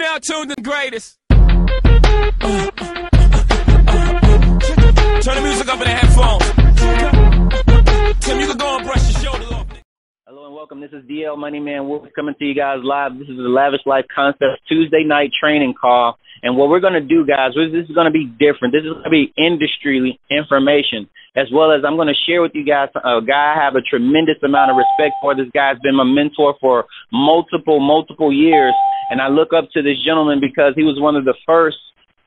now tuned in the greatest. Turn the music up in the headphones. Tim, you can go and brush your shoulders off. Hello and welcome. This is DL Moneyman Wolf coming to you guys live. This is the Lavish Life Concepts Tuesday night training call. And what we're going to do, guys, this is going to be different. This is going to be industry information, as well as I'm going to share with you guys a guy I have a tremendous amount of respect for. This guy's been my mentor for multiple years. And I look up to this gentleman because he was one of the first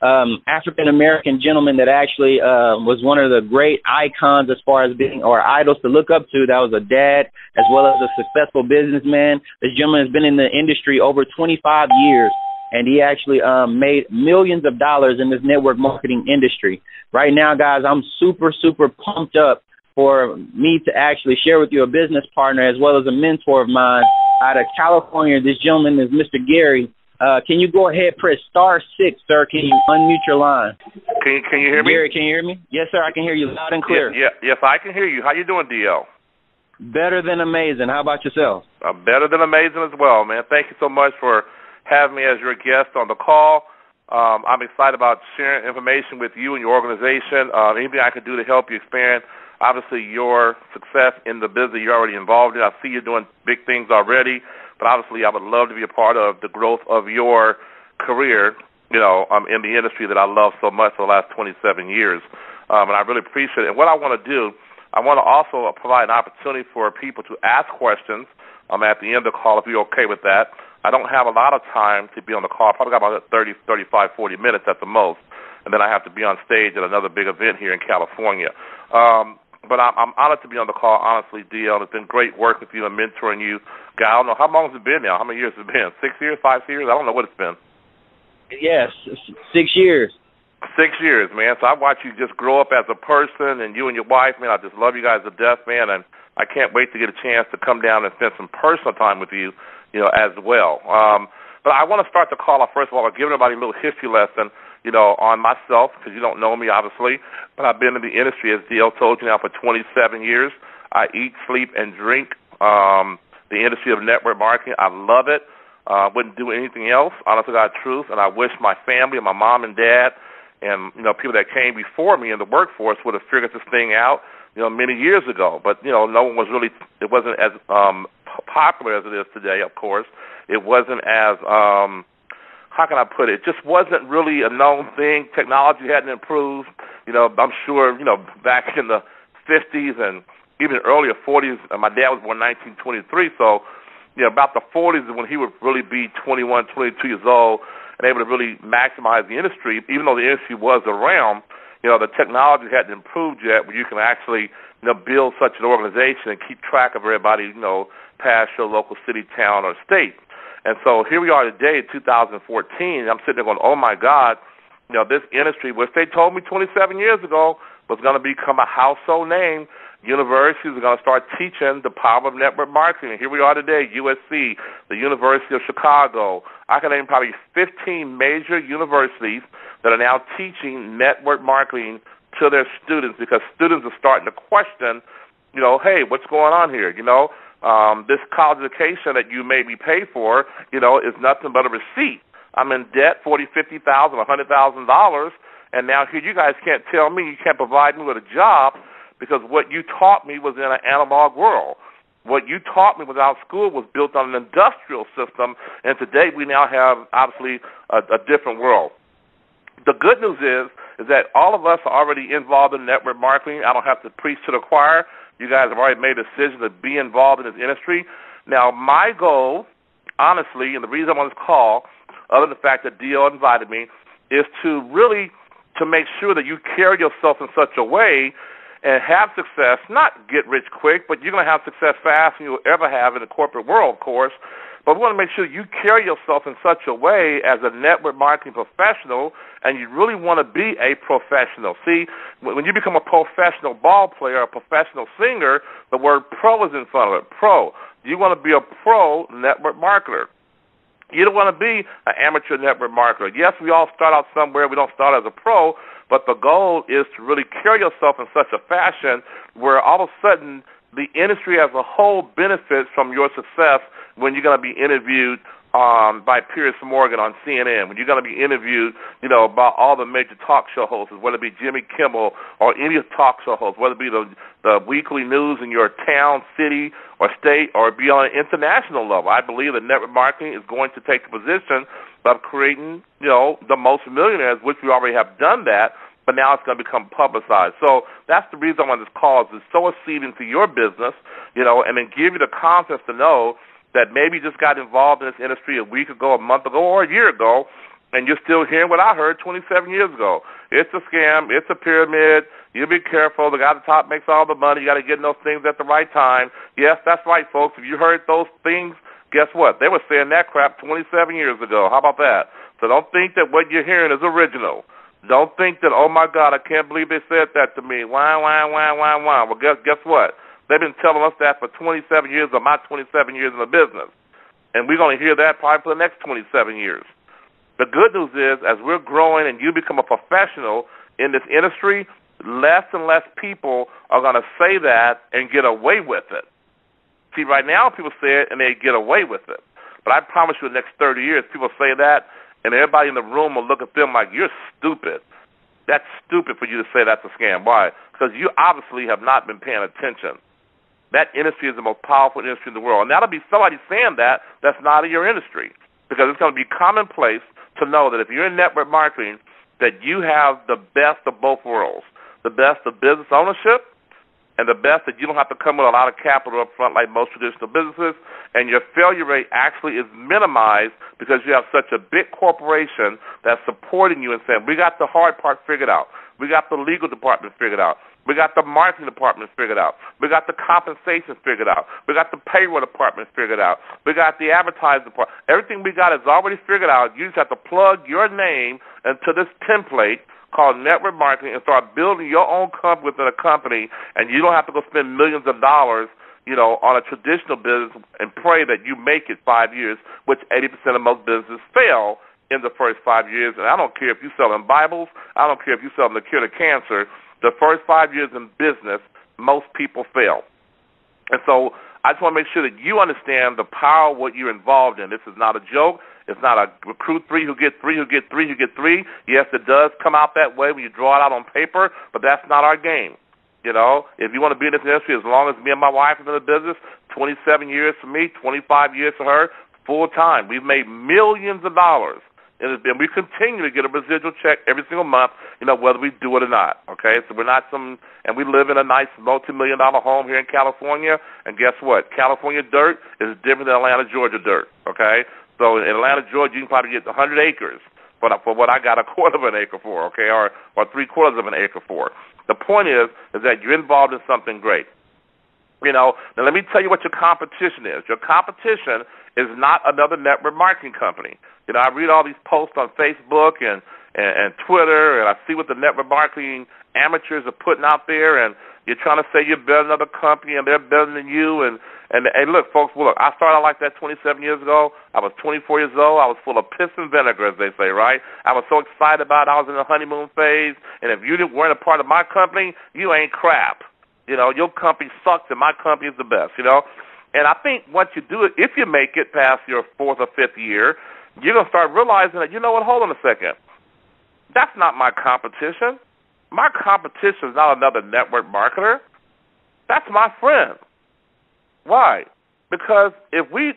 African-American gentlemen that actually was one of the great icons as far as being, or idols to look up to. That was a dad as well as a successful businessman. This gentleman has been in the industry over 25 years, and he actually made millions of dollars in this network marketing industry. Right now, guys, I'm super pumped up for me to actually share with you a business partner as well as a mentor of mine out of California. This gentleman is Mr. Gary. Can you go ahead, press *6, sir? Can you unmute your line? Can you hear me? Gary, can you hear me? Yes, sir, I can hear you loud and clear. Yes, I can hear you. How you doing, DL? Better than amazing. How about yourself? Better than amazing as well, man. Thank you so much for having me as your guest on the call. I'm excited about sharing information with you and your organization. Anything I can do to help you expand, obviously, your success in the business you're already involved in. I see you're doing big things already. But obviously, I would love to be a part of the growth of your career, in the industry that I love so much for the last 27 years. And I really appreciate it. And what I want to do, I want to also provide an opportunity for people to ask questions at the end of the call, if you're okay with that. I don't have a lot of time to be on the call. I probably got about 30, 35, 40 minutes at the most. And then I have to be on stage at another big event here in California. But I'm honored to be on the call, honestly, DL. It's been great working with you and mentoring you. I don't know, how long has it been now? How many years has it been? 6 years, 5 years? I don't know what it's been. Yes, 6 years. 6 years, man. So I watched you just grow up as a person, and you and your wife, man, I just love you guys to death, man, and I can't wait to get a chance to come down and spend some personal time with you, as well. But I want to start the call off, first of all, by giving everybody a little history lesson, on myself, because you don't know me, obviously, but I've been in the industry, as DL told you now, for 27 years. I eat, sleep, and drink the industry of network marketing. I love it. Wouldn't do anything else, honestly, God, truth, and I wish my family and my mom and dad and, people that came before me in the workforce would have figured this thing out, many years ago. But, no one was really, it wasn't as popular as it is today, of course. It wasn't as, how can I put it? It just wasn't really a known thing. Technology hadn't improved. I'm sure, back in the 50s and even earlier 40s, my dad was born in 1923, so, about the 40s is when he would really be 21, 22 years old and able to really maximize the industry. Even though the industry was around, the technology hadn't improved yet where you can actually, build such an organization and keep track of everybody, past your local city, town, or state. And so here we are today in 2014, and I'm sitting there going, oh, my God, this industry, which they told me 27 years ago was going to become a household name. Universities are going to start teaching the power of network marketing. And here we are today, USC, the University of Chicago. I can name probably 15 major universities that are now teaching network marketing to their students because students are starting to question, hey, what's going on here? This college education that you made me pay for, is nothing but a receipt. I'm in debt, $40,000, $50,000, $100,000, and now here you guys can't tell me, you can't provide me with a job because what you taught me was in an analog world. What you taught me without school was built on an industrial system, and today we now have, obviously, a different world. The good news is that all of us are already involved in network marketing. I don't have to preach to the choir. You guys have already made a decision to be involved in this industry. Now, my goal, honestly, and the reason I'm on this call, other than the fact that DL invited me, is to really to make sure that you carry yourself in such a way and have success, not get rich quick, but you're going to have success faster than you'll ever have in the corporate world, of course. But we want to make sure you carry yourself in such a way as a network marketing professional, and you really want to be a professional. See, when you become a professional ball player, a professional singer, the word pro is in front of it, pro. You want to be a pro network marketer. You don't want to be an amateur network marketer. Yes, we all start out somewhere. We don't start as a pro, but the goal is to really carry yourself in such a fashion where all of a sudden the industry as a whole benefits from your success when you're going to be interviewed by Piers Morgan on CNN, when you're going to be interviewed, about all the major talk show hosts, whether it be Jimmy Kimmel or any of the talk show hosts, whether it be the weekly news in your town, city, or state, or be on an international level. I believe that network marketing is going to take the position of creating, the most millionaires, which we already have done that, but now it's going to become publicized. So that's the reason why this call is so acceding to your business, and then give you the confidence to know that maybe you just got involved in this industry a week ago, a month ago, or a year ago, and you're still hearing what I heard 27 years ago. It's a scam. It's a pyramid. You be careful. The guy at the top makes all the money. You got to get in those things at the right time. Yes, that's right, folks. If you heard those things, guess what? They were saying that crap 27 years ago. How about that? So don't think that what you're hearing is original. Don't think that, oh, my God, I can't believe they said that to me. Why? Well, guess what? They've been telling us that for 27 years of my 27 years in the business. And we're going to hear that probably for the next 27 years. The good news is, as we're growing and you become a professional in this industry, less and less people are going to say that and get away with it. See, right now people say it and they get away with it. But I promise you the next 30 years, people say that, and everybody in the room will look at them like, you're stupid. That's stupid for you to say that's a scam. Why? Because you obviously have not been paying attention. That industry is the most powerful industry in the world. And that'll be somebody saying that that's not in your industry, because it's going to be commonplace to know that if you're in network marketing, that you have the best of both worlds, the best of business ownership and the best that you don't have to come with a lot of capital up front like most traditional businesses, and your failure rate actually is minimized because you have such a big corporation that's supporting you and saying, we got the hard part figured out. We got the legal department figured out. We got the marketing department figured out. We got the compensation figured out. We got the payroll department figured out. We got the advertising department. Everything we got is already figured out. You just have to plug your name into this template called network marketing and start building your own company within a company, and you don't have to go spend millions of dollars, on a traditional business and pray that you make it 5 years, which 80% of most businesses fail in the first 5 years. And I don't care if you're selling Bibles. I don't care if you're selling the cure to cancer. The first 5 years in business, most people fail. And so I just want to make sure that you understand the power of what you're involved in. This is not a joke. It's not a recruit three who get three who get three who get three. Yes, it does come out that way when you draw it out on paper, but that's not our game. If you want to be in this industry, as long as me and my wife have been in the business, 27 years for me, 25 years for her, full time. We've made millions of dollars. And we continue to get a residual check every single month, whether we do it or not, okay? So we're not and we live in a nice multi-million-dollar home here in California, and guess what? California dirt is different than Atlanta, Georgia dirt, okay? So in Atlanta, Georgia, you can probably get 100 acres for what I got a quarter of an acre for, okay, or three-quarters of an acre for. The point is that you're involved in something great. Now let me tell you what your competition is. Your competition is not another network marketing company. I read all these posts on Facebook and Twitter, and I see what the network marketing amateurs are putting out there, and you're trying to say you're better than another company and they're better than you. And hey, look, folks, I started out like that 27 years ago. I was 24 years old. I was full of piss and vinegar, as they say, right? I was so excited about it. I was in the honeymoon phase, and if you weren't a part of my company, you ain't crap. Your company sucks and my company is the best, And I think once you do it, if you make it past your fourth or fifth year, you're going to start realizing that, hold on a second. That's not my competition. My competition is not another network marketer. That's my friend. Why? Because if we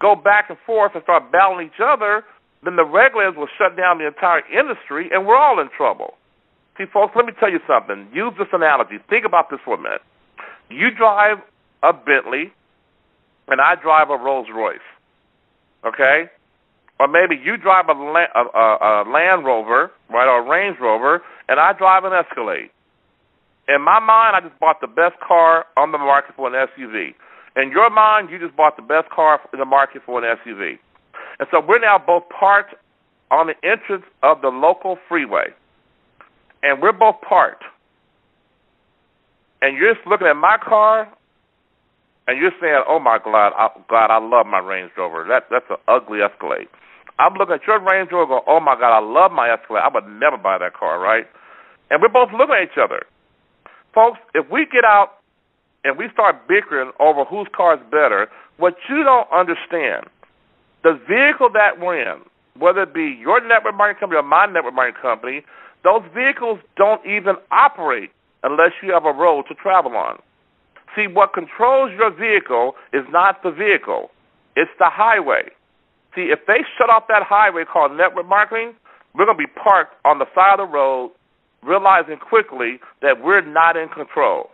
go back and forth and start battling each other, then the regulators will shut down the entire industry, and we're all in trouble. See, folks, let me tell you something. Use this analogy. Think about this for a minute. You drive a Bentley, and I drive a Rolls Royce, okay? Or maybe you drive a Land Rover, right, or a Range Rover, and I drive an Escalade. In my mind, I just bought the best car on the market for an SUV. In your mind, you just bought the best car in the market for an SUV. And so we're now both parked on the entrance of the local freeway. And we're both parked. And you're just looking at my car, and you're saying, oh, my God, I love my Range Rover. That's an ugly Escalade. I'm looking at your Range Rover going, oh, my God, I love my Escalade. I would never buy that car, right? And we're both looking at each other. Folks, if we get out and we start bickering over whose car is better, what you don't understand the vehicle that we're in, whether it be your network marketing company or my network marketing company, those vehicles don't even operate unless you have a road to travel on. See, what controls your vehicle is not the vehicle. It's the highway. See, if they shut off that highway called network marketing, we're going to be parked on the side of the road, realizing quickly that we're not in control.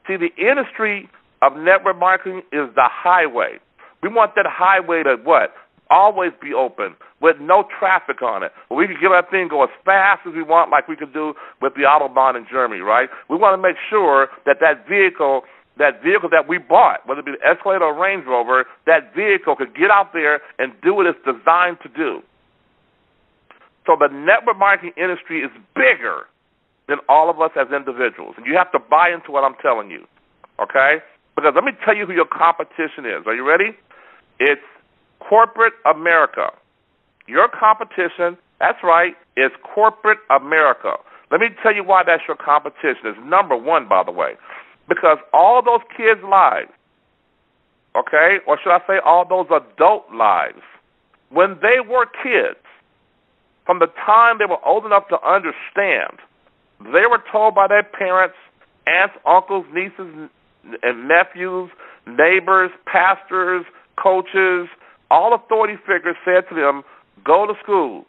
See, the industry of network marketing is the highway. We want that highway to what? Always be open with no traffic on it. We can get that thing go as fast as we want, like we could do with the Autobahn in Germany, right? We want to make sure that that vehicle that we bought, whether it be the Escalade or Range Rover, that vehicle could get out there and do what it's designed to do. So the network marketing industry is bigger than all of us as individuals. And you have to buy into what I'm telling you, okay? Because let me tell you who your competition is. Are you ready? It's corporate America. Your competition, that's right, is corporate America. Let me tell you why that's your competition. It's number one, by the way. Because all those kids' lives, okay, or should I say all those adult lives, when they were kids, from the time they were old enough to understand, they were told by their parents, aunts, uncles, nieces, and nephews, neighbors, pastors, coaches, all authority figures said to them, go to school.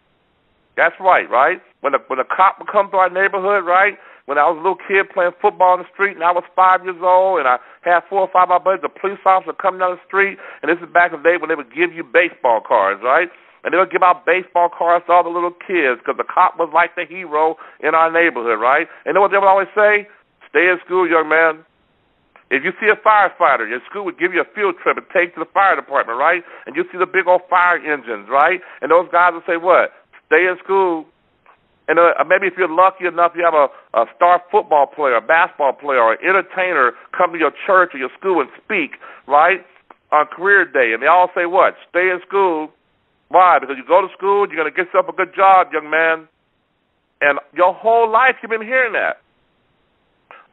That's right, right? When a cop would come to our neighborhood, right? When I was a little kid playing football in the street and I was 5 years old and I had 4 or 5 of my buddies, a police officer coming down the street, and this is back in the day when they would give you baseball cards, right? And they would give out baseball cards to all the little kids because the cop was like the hero in our neighborhood, right? And you know what they would always say? Stay in school, young man. If you see a firefighter, your school would give you a field trip and take to the fire department, right? And you see the big old fire engines, right? And those guys would say what? Stay in school. And maybe if you're lucky enough, you have a star football player, a basketball player, or an entertainer come to your church or your school and speak, right, on career day. And they all say what? Stay in school. Why? Because you go to school, you're going to get yourself a good job, young man. And your whole life you've been hearing that.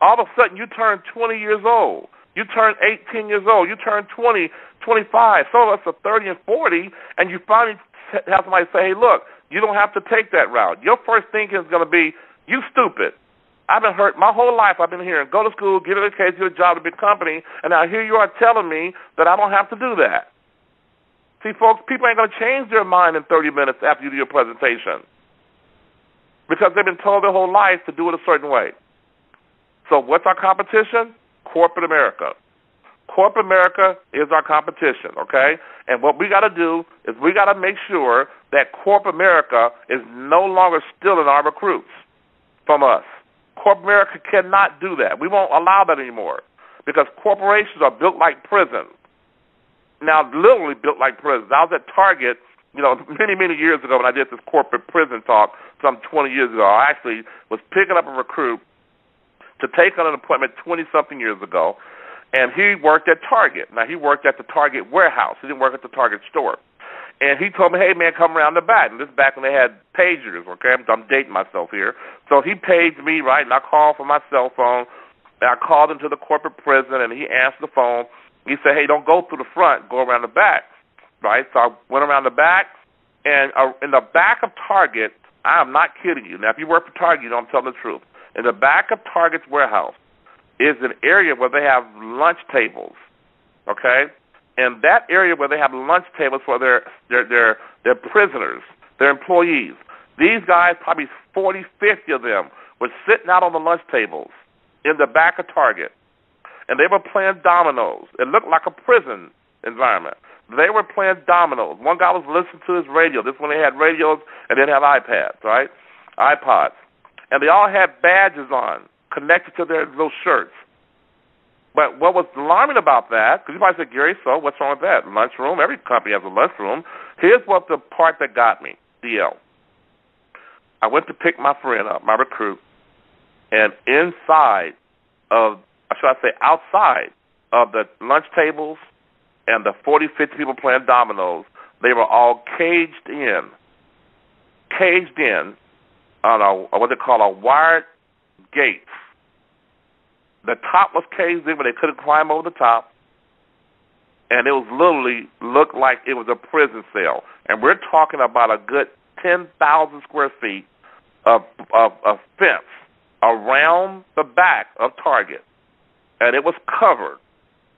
All of a sudden you turn 20 years old. You turn 18 years old. You turn 20, 25. Some of us are 30 and 40, and you finally have somebody say, hey, look, you don't have to take that route. Your first thinking is going to be, you stupid. I've been hurt my whole life. I've been hearing, go to school, get an education, get a job at a big company, and now here you are telling me that I don't have to do that. See, folks, people ain't going to change their mind in 30 minutes after you do your presentation because they've been told their whole life to do it a certain way. So what's our competition? Corporate America. Corporate America is our competition, okay? And what we got to do is we got to make sure that corporate America is no longer stealing our recruits from us. Corporate America cannot do that. We won't allow that anymore because corporations are built like prisons. Now, literally built like prisons. I was at Target, many, many years ago when I did this corporate prison talk some 20 years ago. I actually was picking up a recruit to take on an appointment 20-something years ago, and he worked at Target. Now, he worked at the Target warehouse. He didn't work at the Target store. And he told me, hey, man, come around the back. And this is back when they had pagers, okay? I'm dating myself here. So he paged me, right, and I called from my cell phone, and I called him to the corporate prison, and he answered the phone. He said, hey, don't go through the front, go around the back, right? So I went around the back, and in the back of Target, I am not kidding you. Now, if you work for Target, you know I'm telling the truth. In the back of Target's warehouse is an area where they have lunch tables, okay? And that area where they have lunch tables for their prisoners, their employees, these guys, probably 40, 50 of them, were sitting out on the lunch tables in the back of Target, and they were playing dominoes. It looked like a prison environment. They were playing dominoes. One guy was listening to his radio. This one they had radios and didn't have iPads, right? iPods. And they all had badges on connected to their little shirts. But what was alarming about that, because you might say, Gary, so what's wrong with that? Lunchroom, every company has a lunchroom. Here's what the part that got me, DL. I went to pick my friend up, my recruit, and inside of, should I say outside of the lunch tables and the 40, 50 people playing dominoes, they were all caged in on what they call a wired gate. The top was caged in, but they couldn't climb over the top. and it was literally looked like it was a prison cell. And we're talking about a good 10,000 square feet of fence around the back of Target, and it was covered.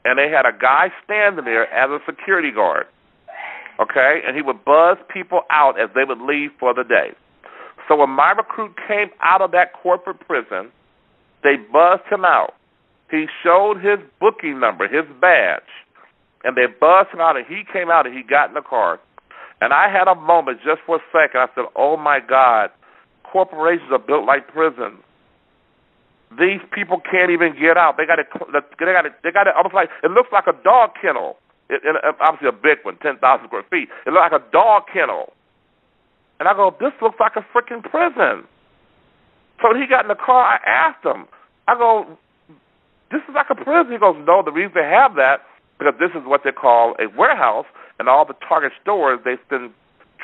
And they had a guy standing there as a security guard, okay? And he would buzz people out as they would leave for the day. So when my recruit came out of that corporate prison, they buzzed him out. He showed his booking number, his badge, and they buzzed him out, and he came out, and he got in the car. And I had a moment just for a second. I said, oh, my God, corporations are built like prisons. These people can't even get out. They got it almost like, it looks like a dog kennel. Obviously a big one, 10,000 square feet. It looks like a dog kennel. And I go, this looks like a freaking prison. So when he got in the car, I asked him, I go, this is like a prison. He goes, no, the reason they have that, because this is what they call a warehouse, and all the Target stores, they send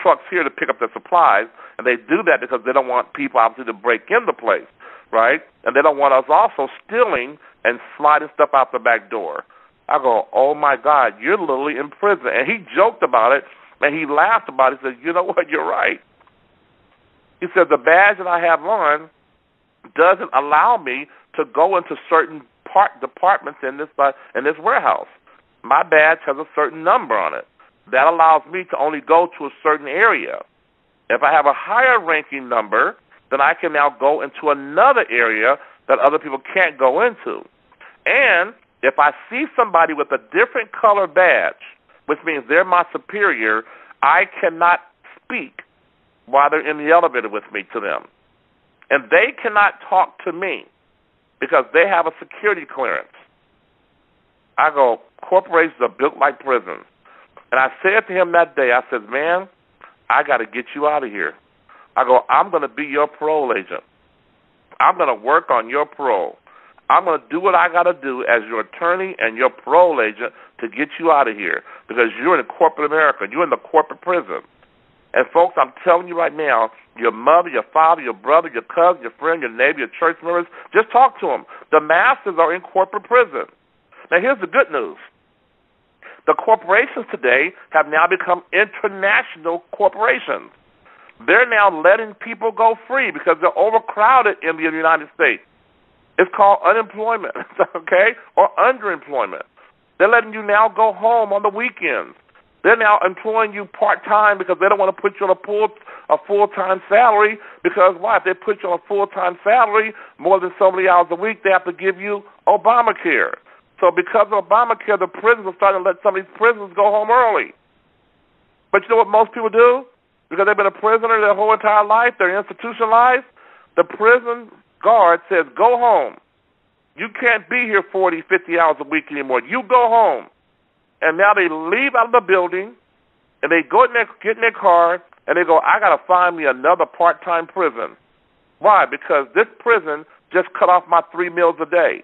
trucks here to pick up their supplies, and they do that because they don't want people, obviously, to break in the place, right? And they don't want us also stealing and sliding stuff out the back door. I go, oh, my God, you're literally in prison. And he joked about it, and he laughed about it. He said, you know what, you're right. He said, the badge that I have on doesn't allow me to go into certain departments in this warehouse. My badge has a certain number on it. That allows me to only go to a certain area. If I have a higher ranking number, then I can now go into another area that other people can't go into. And if I see somebody with a different color badge, which means they're my superior, I cannot speak while they're in the elevator with me to them. And they cannot talk to me because they have a security clearance. I go, corporations are built like prisons. And I said to him that day, I said, man, I got to get you out of here. I go, I'm going to be your parole agent. I'm going to work on your parole. I'm going to do what I got to do as your attorney and your parole agent to get you out of here because you're in corporate America. You're in the corporate prison. And, folks, I'm telling you right now, your mother, your father, your brother, your cousin, your friend, your neighbor, your church members, just talk to them. The masses are in corporate prison. Now, here's the good news. The corporations today have now become international corporations. They're now letting people go free because they're overcrowded in the United States. It's called unemployment, okay, or underemployment. They're letting you now go home on the weekends. They're now employing you part-time because they don't want to put you on a full-time salary because why? If they put you on a full-time salary, more than so many hours a week, they have to give you Obamacare. So because of Obamacare, the prisons are starting to let some of these prisoners go home early. But you know what most people do? Because they've been a prisoner their whole entire life, they're institutionalized, the prison guard says, go home. You can't be here 40, 50 hours a week anymore. You go home. And now they leave out of the building, and they get in their car, and they go, I got to find me another part-time prison. Why? Because this prison just cut off my 3 meals a day.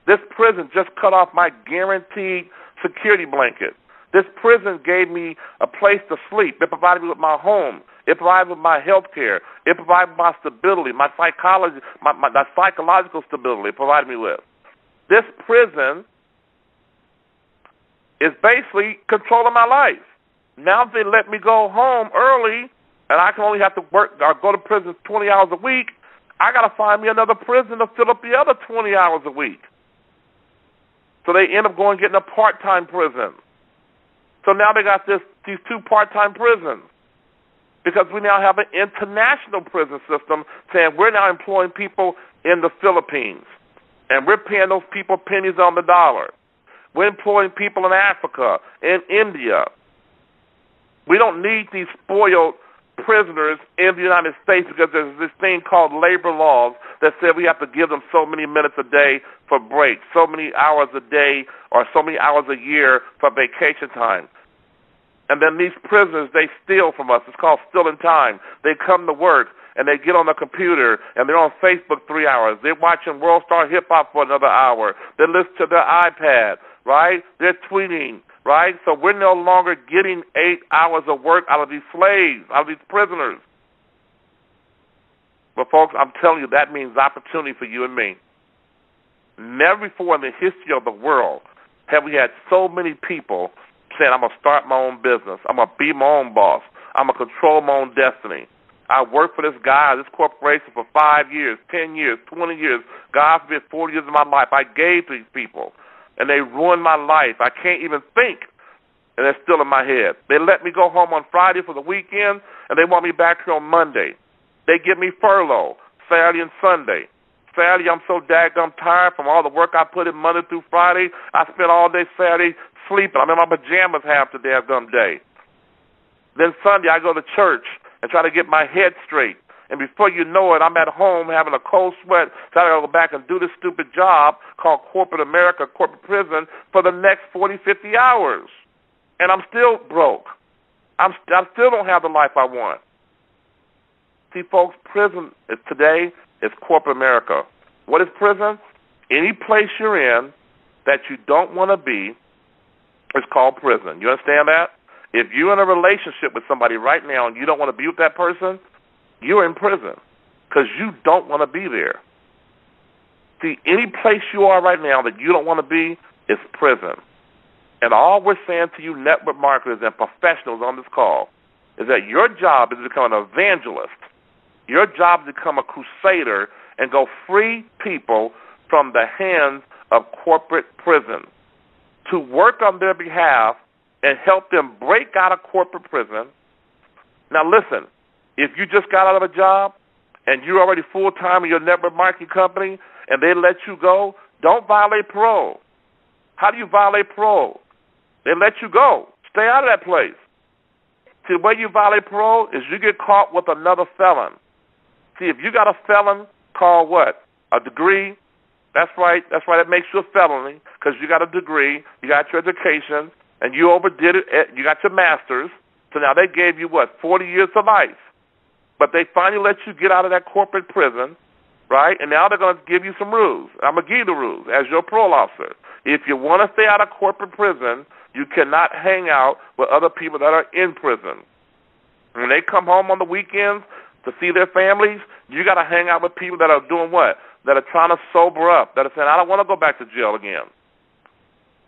This prison just cut off my guaranteed security blanket. This prison gave me a place to sleep. It provided me with my home. It provided me with my health care. It provided my stability, my psychology, my psychological stability it provided me with. This prison is basically controlling my life. Now they let me go home early, and I can only have to work or go to prison 20 hours a week. I got to find me another prison to fill up the other 20 hours a week. So they end up going getting a part-time prison. So now they got these 2 part-time prisons because we now have an international prison system saying we're now employing people in the Philippines, and we're paying those people pennies on the dollar. We're employing people in Africa, in India. We don't need these spoiled prisoners in the United States because there's this thing called labor laws that said we have to give them so many minutes a day for breaks, so many hours a day or so many hours a year for vacation time. And then these prisoners, they steal from us. It's called stealing time. They come to work, and they get on the computer, and they're on Facebook 3 hours. They're watching World Star Hip Hop for another hour. They listen to their iPad, right? They're tweeting, right? So we're no longer getting 8 hours of work out of these slaves, out of these prisoners. But, folks, I'm telling you, that means opportunity for you and me. Never before in the history of the world have we had so many people saying, I'm going to start my own business. I'm going to be my own boss. I'm going to control my own destiny. I worked for this guy, this corporation for 5 years, 10 years, 20 years, God forbid, 40 years of my life. I gave to these people, and they ruined my life. I can't even think, and they're still in my head. They let me go home on Friday for the weekend, and they want me back here on Monday. They give me furlough Saturday and Sunday. Saturday, I'm so daggum tired from all the work I put in Monday through Friday. I spent all day Saturday sleeping. I'm in my pajamas half the daggum day. Then Sunday, I go to church and try to get my head straight. And before you know it, I'm at home having a cold sweat, trying to go back and do this stupid job called corporate America, corporate prison, for the next 40, 50 hours. And I'm still broke. I still don't have the life I want. See, folks, prison today is corporate America. What is prison? Any place you're in that you don't want to be is called prison. You understand that? If you're in a relationship with somebody right now and you don't want to be with that person, you're in prison because you don't want to be there. See, any place you are right now that you don't want to be is prison. And all we're saying to you network marketers and professionals on this call is that your job is to become an evangelist. Your job is to become a crusader and go free people from the hands of corporate prison, to work on their behalf and help them break out of corporate prison. Now listen, if you just got out of a job and you're already full-time in your network marketing company and they let you go, don't violate parole. How do you violate parole? They let you go. Stay out of that place. See, the way you violate parole is you get caught with another felon. See, if you got a felon called what? A degree. That's right. That makes you a felony because you got a degree, you got your education, and you overdid it. You got your master's. So now they gave you, 40 years to life. But they finally let you get out of that corporate prison, right? And now they're going to give you some rules. I'm going to give you the rules as your parole officer. If you want to stay out of corporate prison, you cannot hang out with other people that are in prison. When they come home on the weekends to see their families, you got to hang out with people that are doing what? That are trying to sober up, that are saying, I don't want to go back to jail again.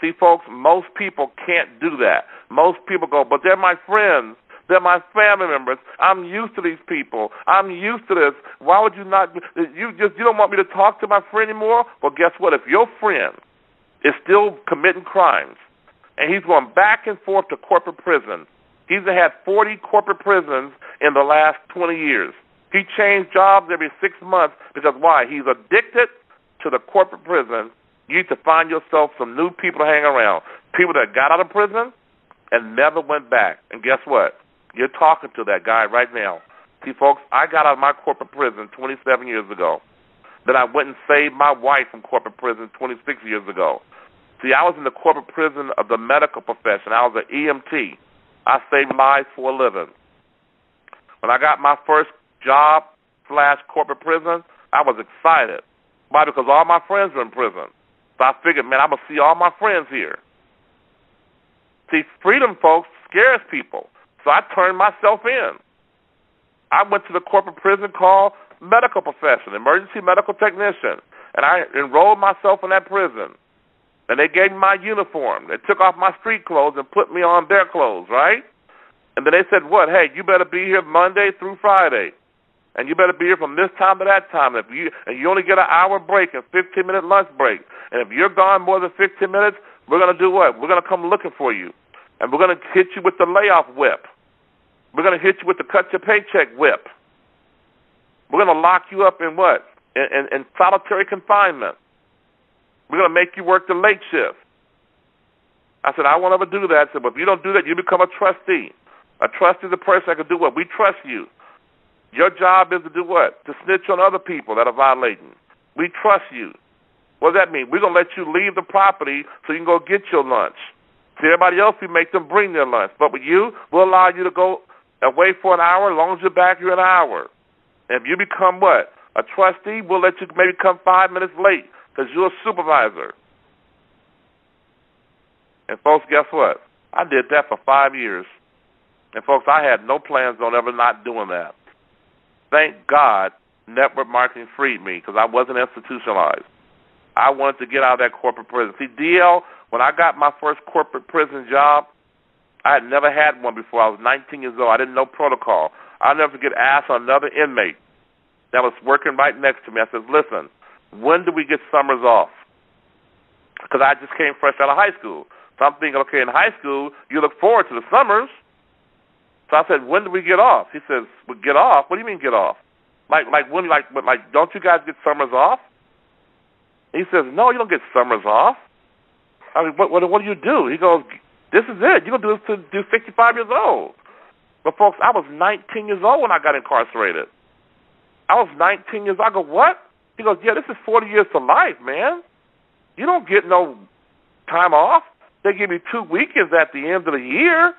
See, folks, most people can't do that. Most people go, but they're my friends. They're my family members. I'm used to these people. I'm used to this. Why would you not? You don't want me to talk to my friend anymore? Well, guess what? If your friend is still committing crimes and he's going back and forth to corporate prison, he's had 40 corporate prisons in the last 20 years. He changed jobs every 6 months because why? He's addicted to the corporate prison. You need to find yourself some new people to hang around, people that got out of prison and never went back. And guess what? You're talking to that guy right now. See, folks, I got out of my corporate prison 27 years ago. Then I went and saved my wife from corporate prison 26 years ago. See, I was in the corporate prison of the medical profession. I was an EMT. I saved lives for a living. When I got my first job / corporate prison, I was excited. Why? Because all my friends were in prison. So I figured, man, I'm going to see all my friends here. See, freedom, folks, scares people. So I turned myself in. I went to the corporate prison called medical profession, emergency medical technician, and I enrolled myself in that prison. And they gave me my uniform. They took off my street clothes and put me on their clothes, right? And then they said, what? Hey, you better be here Monday through Friday. And you better be here from this time to that time. And you only get an hour break and 15-minute lunch break. And if you're gone more than 15 minutes, we're going to do what? We're going to come looking for you. And we're going to hit you with the layoff whip. We're going to hit you with the cut your paycheck whip. We're going to lock you up in what? In solitary confinement. We're going to make you work the late shift. I said, I won't ever do that. I said, but if you don't do that, you become a trustee. A trustee is a person that can do what? We trust you. Your job is to do what? To snitch on other people that are violating. We trust you. What does that mean? We're going to let you leave the property so you can go get your lunch. See, everybody else, we make them bring their lunch. But with you, we'll allow you to go away for an hour. As long as you're back, you're an hour. And if you become what? A trustee, we'll let you maybe come 5 minutes late because you're a supervisor. And, folks, guess what? I did that for 5 years. And, folks, I had no plans on ever not doing that. Thank God network marketing freed me because I wasn't institutionalized. I wanted to get out of that corporate prison. See, DL when I got my first corporate prison job, I had never had one before. I was 19 years old. I didn't know protocol. I'll never forget asked another inmate that was working right next to me. I said, listen, when do we get summers off? Because I just came fresh out of high school. So I'm thinking, okay, in high school, you look forward to the summers. So I said, when do we get off? He says, well, get off? What do you mean get off? Like, don't you guys get summers off? He says, no, you don't get summers off. I mean, what do you do? He goes, this is it. You're going to do this to 55 years old. But, folks, I was 19 years old when I got incarcerated. I was 19 years old. I go, what? He goes, yeah, this is 40 years to life, man. You don't get no time off. They give you 2 weekends at the end of the year.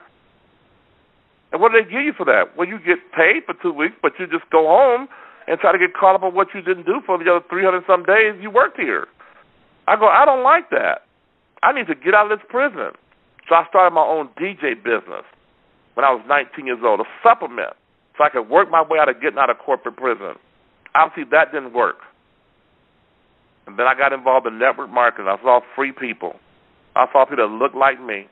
And what do they give you for that? Well, you get paid for 2 weeks, but you just go home and try to get caught up on what you didn't do for the other 300-some days you worked here. I go, I don't like that. I need to get out of this prison. So I started my own DJ business when I was 19 years old, a supplement, so I could work my way out of getting out of corporate prison. Obviously, that didn't work. And then I got involved in network marketing. I saw free people. I saw people that looked like me,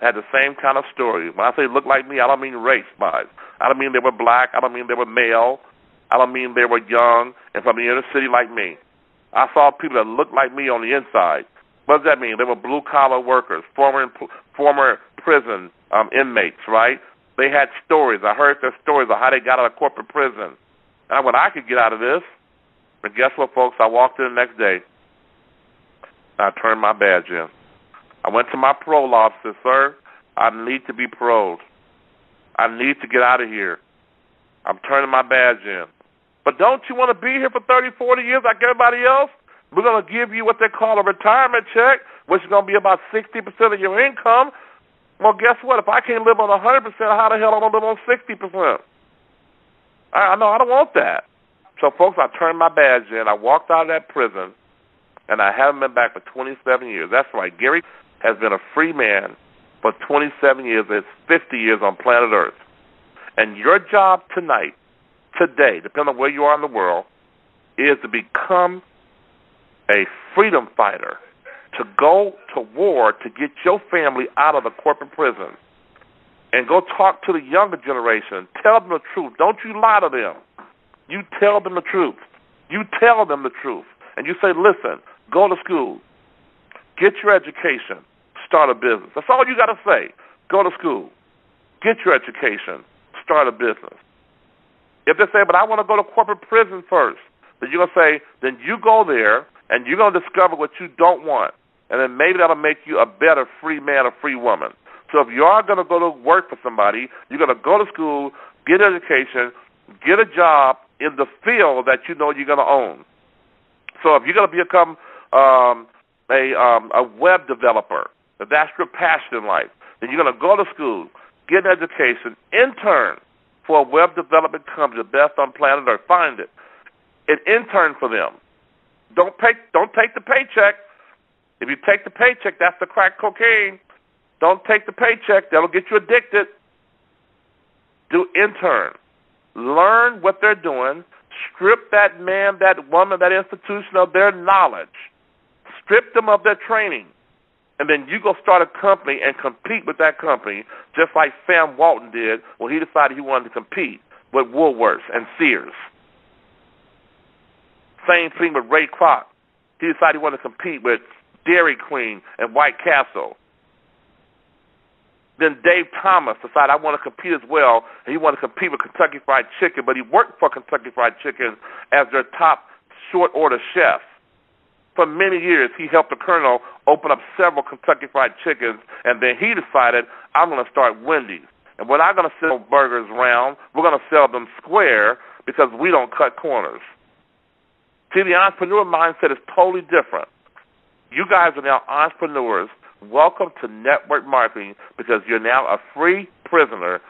had the same kind of story. When I say look like me, I don't mean race-wise. I don't mean they were black. I don't mean they were male. I don't mean they were young and from the inner city like me. I saw people that looked like me on the inside. What does that mean? They were blue-collar workers, former prison inmates, right? They had stories. I heard their stories of how they got out of corporate prison. And I went, I could get out of this. But guess what, folks? I walked in the next day. I turned my badge in. I went to my parole officer, sir, I need to be paroled. I need to get out of here. I'm turning my badge in. But don't you want to be here for 30, 40 years like everybody else? We're going to give you what they call a retirement check, which is going to be about 60% of your income. Well, guess what? If I can't live on 100%, how the hell am I going to live on 60%? I know, I don't want that. So, folks, I turned my badge in. I walked out of that prison, and I haven't been back for 27 years. That's right. Gary has been a free man for 27 years. It's 50 years on planet Earth. And your job tonight, today, depending on where you are in the world, is to become a freedom fighter, to go to war to get your family out of the corporate prison. And go talk to the younger generation. Tell them the truth. Don't you lie to them. You tell them the truth. You tell them the truth. And you say, listen, go to school. Get your education. Start a business. That's all you got to say. Go to school. Get your education. Start a business. If they say, but I want to go to corporate prison first, then you're going to say, then you go there, and you're going to discover what you don't want. And then maybe that'll make you a better free man or free woman. So if you are going to go to work for somebody, you're going to go to school, get education, get a job in the field that you know you're going to own. So if you're going to become a web developer, if that's your passion in life, then you're going to go to school, get an education, intern for a web development company, the best on planet Earth. Find it. An intern for them. Don't take the paycheck. If you take the paycheck, that's the crack cocaine. Don't take the paycheck. That'll get you addicted. Do intern. Learn what they're doing. Strip that man, that woman, that institution of their knowledge. Strip them of their training. And then you go start a company and compete with that company, just like Sam Walton did when he decided he wanted to compete with Woolworths and Sears. Same thing with Ray Kroc. He decided he wanted to compete with Dairy Queen and White Castle. Then Dave Thomas decided, I want to compete as well, and he wanted to compete with Kentucky Fried Chicken, but he worked for Kentucky Fried Chicken as their top short-order chef. For many years, he helped the Colonel open up several Kentucky Fried Chickens, and then he decided, I'm going to start Wendy's. And we're not going to sell burgers round. We're going to sell them square because we don't cut corners. See, the entrepreneur mindset is totally different. You guys are now entrepreneurs. Welcome to network marketing because you're now a free prisoner.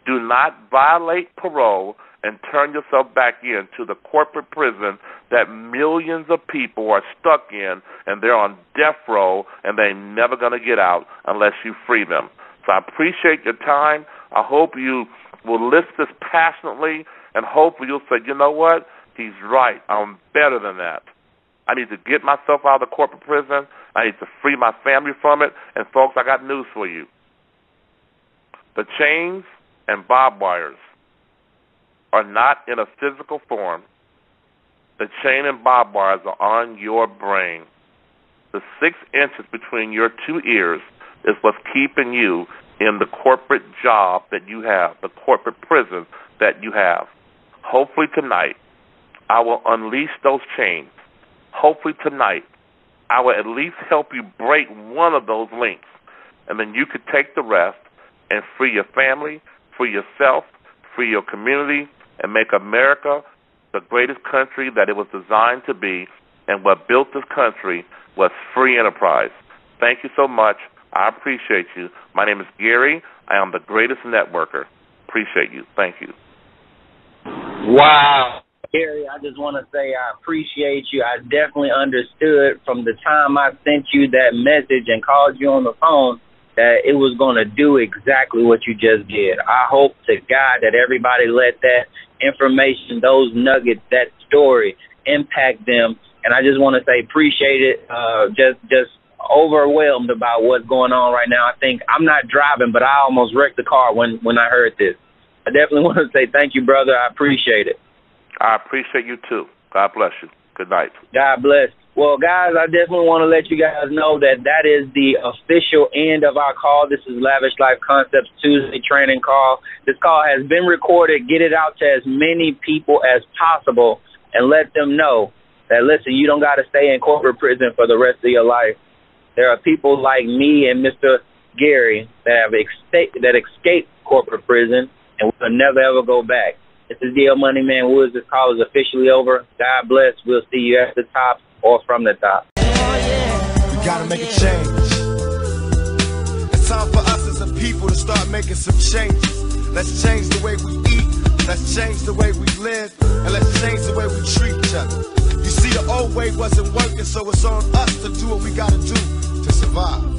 Do not violate parole and turn yourself back into the corporate prison that millions of people are stuck in, and they're on death row, and they're never going to get out unless you free them. So I appreciate your time. I hope you will listen this passionately, and hopefully you'll say, you know what? He's right. I'm better than that. I need to get myself out of the corporate prison. I need to free my family from it. And, folks, I got news for you. The chains and barbed wires are not in a physical form. The chain and barbed wires are on your brain. The 6 inches between your 2 ears is what's keeping you in the corporate job that you have, the corporate prison that you have. Hopefully tonight, I will unleash those chains. Hopefully tonight, I will at least help you break one of those links, and then you could take the rest and free your family, free yourself, free your community, and make America the greatest country that it was designed to be. And what built this country was free enterprise. Thank you so much. I appreciate you. My name is Gary. I am the greatest networker. Appreciate you. Thank you. Wow. Gary, I just want to say I appreciate you. I definitely understood from the time I sent you that message and called you on the phone that it was going to do exactly what you just did. I hope to God that everybody let that information, those nuggets, that story impact them. And I just want to say appreciate it. Just overwhelmed about what's going on right now. I think I'm not driving, but I almost wrecked the car when I heard this. I definitely want to say thank you, brother. I appreciate it. I appreciate you, too. God bless you. Good night. God bless. Well, guys, I definitely want to let you guys know that that is the official end of our call. This is Lavish Life Concepts Tuesday training call. This call has been recorded. Get it out to as many people as possible and let them know that, listen, you don't got to stay in corporate prison for the rest of your life. There are people like me and Mr. Gary that have escaped corporate prison and will never, ever go back. This is DL Money Man Woods. This call is officially over. God bless. We'll see you at the top or from the top. We gotta make a change. It's time for us as a people to start making some changes. Let's change the way we eat. Let's change the way we live. And let's change the way we treat each other. You see, the old way wasn't working, so it's on us to do what we gotta do to survive.